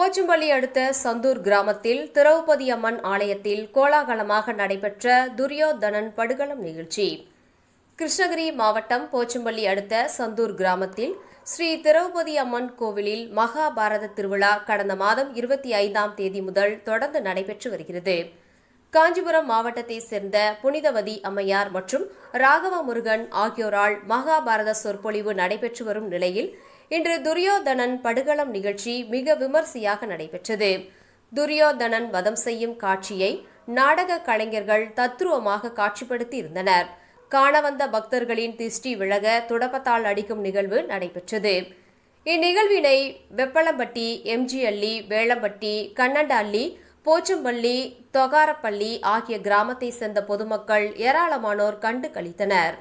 போச்சம்பள்ளி அடுத்த சந்தூர் கிராமத்தில் திரௌபதி அம்மன் ஆலயத்தில் கோலாகலமாக நடைபெற்ற துரியோதனன் படுகளம் நிகழ்ச்சி. கிருஷ்ணகிரி மாவட்டம் போச்சம்பள்ளி அடுத்த சந்தூர் கிராமத்தில் ஸ்ரீ திரௌபதி அம்மன் கோவிலில் மகாபாரத திருவிழா கடந்த மாதம் 25ஆம் தேதி முதல் தொடர்ந்து நடைபெற்று வருகிறது. காஞ்சிபுரம் மாவட்டத்தைச் சேர்ந்த புனிதவதி அம்மையார் மற்றும் ராகவ முருகன் ஆகியோரால் மகாபாரத சொற்பொழிவு நடைபெற்று வரும் நிலையில் இன்று துரியோதனன் படுகளம் நிகழ்ச்சி மிக விமர்சையாக நடைபெற்றது. துரியோதனன் வதம் செய்யும் காட்சியை நாடக கலைஞர்கள் தத்ரூபமாக காட்சிப்படுத்தி இருந்தனர். காண வந்த பக்தர்களின் திஷ்டி விலக துடப்பத்தால் அடிக்கும் நிகழ்வு நடைபெற்றது. இந்நிகழ்வினை வெப்பளம்பட்டி, எம்ஜி அள்ளி, வேளம்பட்டி, கண்ணண்டஅள்ளி, போச்சம்பள்ளி, தொகாரப்பள்ளி ஆகிய கிராமத்தை சேர்ந்த பொதுமக்கள் ஏராளமானோர் கண்டு களித்தனர்.